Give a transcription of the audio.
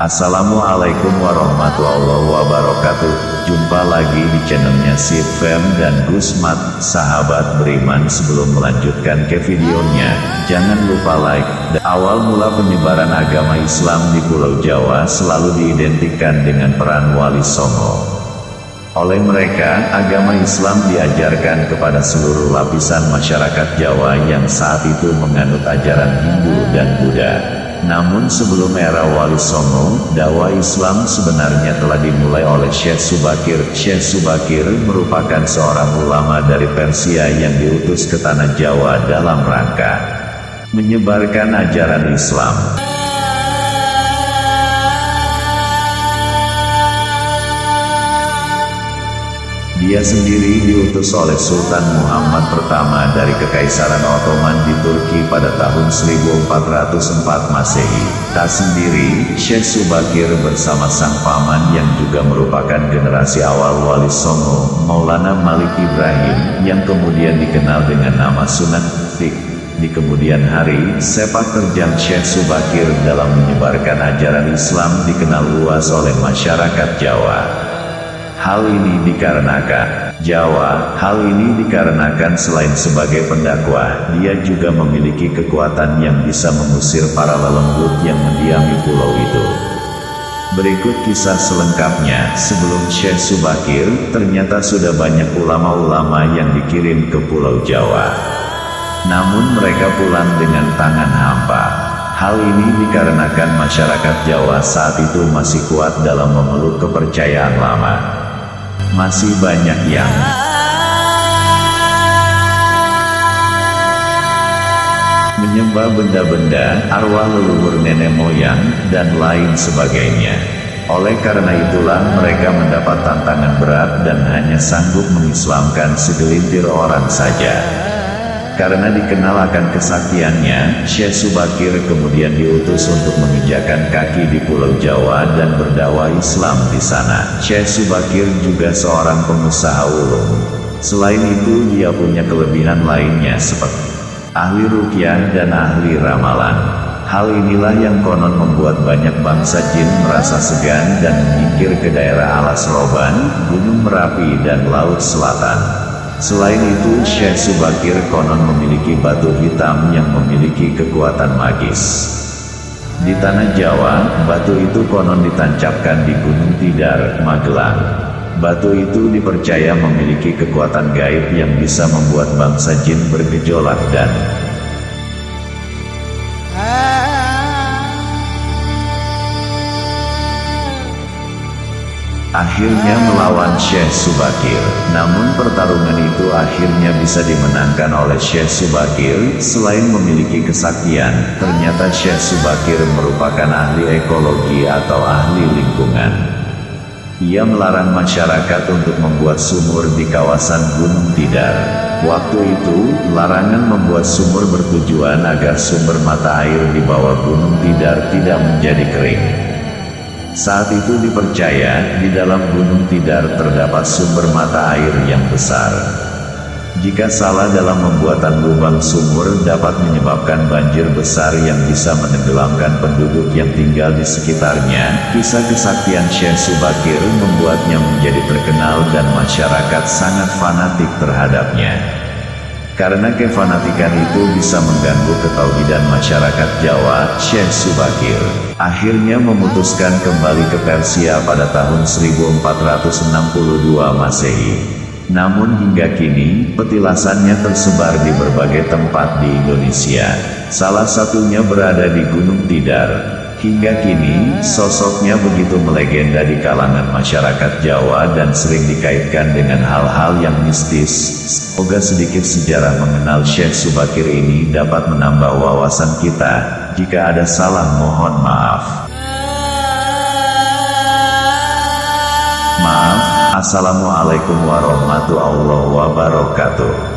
Assalamualaikum warahmatullahi wabarakatuh. Jumpa lagi di channelnya Sip Fam dan Gusmat. Sahabat beriman, sebelum melanjutkan ke videonya, jangan lupa like. Awal mula penyebaran agama Islam di Pulau Jawa selalu diidentikan dengan peran Wali Songo. Oleh mereka, agama Islam diajarkan kepada seluruh lapisan masyarakat Jawa yang saat itu menganut ajaran Hindu dan Buddha. Namun sebelum era Wali Songo, dakwah Islam sebenarnya telah dimulai oleh Syekh Subakir. Syekh Subakir merupakan seorang ulama dari Persia yang diutus ke tanah Jawa dalam rangka menyebarkan ajaran Islam. Dia sendiri diutus oleh Sultan Muhammad pertama dari Kekaisaran Ottoman di Turki pada tahun 1404 Masehi. Tak sendiri, Syekh Subakir bersama sang paman yang juga merupakan generasi awal Wali Songo, Maulana Malik Ibrahim, yang kemudian dikenal dengan nama Sunan Mutik. Di kemudian hari, sepak terjang Syekh Subakir dalam menyebarkan ajaran Islam dikenal luas oleh masyarakat Jawa. Hal ini dikarenakan selain sebagai pendakwah, dia juga memiliki kekuatan yang bisa mengusir para lelembut yang mendiami pulau itu. Berikut kisah selengkapnya. Sebelum Syekh Subakir, ternyata sudah banyak ulama-ulama yang dikirim ke Pulau Jawa. Namun mereka pulang dengan tangan hampa. Hal ini dikarenakan masyarakat Jawa saat itu masih kuat dalam memeluk kepercayaan lama. Masih banyak yang menyembah benda-benda, arwah leluhur nenek moyang, dan lain sebagainya. Oleh karena itulah mereka mendapat tantangan berat dan hanya sanggup mengislamkan segelintir orang saja. Karena dikenal akan kesaktiannya, Syekh Subakir kemudian diutus untuk menginjakan kaki di Pulau Jawa dan berdakwah Islam di sana. Syekh Subakir juga seorang pengusaha ulung. Selain itu, dia punya kelebihan lainnya seperti ahli ruqyah dan ahli ramalan. Hal inilah yang konon membuat banyak bangsa jin merasa segan dan menyingkir ke daerah alas Roban, Gunung Merapi dan Laut Selatan. Selain itu, Syekh Subakir konon memiliki batu hitam yang memiliki kekuatan magis. Di tanah Jawa, batu itu konon ditancapkan di Gunung Tidar, Magelang. Batu itu dipercaya memiliki kekuatan gaib yang bisa membuat bangsa jin bergejolak dan akhirnya melawan Syekh Subakir. Namun pertarungan itu akhirnya bisa dimenangkan oleh Syekh Subakir. Selain memiliki kesaktian, ternyata Syekh Subakir merupakan ahli ekologi atau ahli lingkungan. Ia melarang masyarakat untuk membuat sumur di kawasan Gunung Tidar. Waktu itu, larangan membuat sumur bertujuan agar sumber mata air di bawah Gunung Tidar tidak menjadi kering. Saat itu dipercaya, di dalam Gunung Tidar terdapat sumber mata air yang besar. Jika salah dalam membuatan lubang sumur dapat menyebabkan banjir besar yang bisa menenggelamkan penduduk yang tinggal di sekitarnya. Kisah kesaktian Syekh Subakir membuatnya menjadi terkenal dan masyarakat sangat fanatik terhadapnya. Karena kefanatikan itu bisa mengganggu ketauhidan masyarakat Jawa, Syekh Subakir akhirnya memutuskan kembali ke Persia pada tahun 1462 Masehi. Namun hingga kini, petilasannya tersebar di berbagai tempat di Indonesia. Salah satunya berada di Gunung Tidar. Hingga kini, sosoknya begitu melegenda di kalangan masyarakat Jawa dan sering dikaitkan dengan hal-hal yang mistis. Semoga sedikit sejarah mengenal Syekh Subakir ini dapat menambah wawasan kita. Jika ada salah, mohon maaf. Assalamualaikum warahmatullahi wabarakatuh.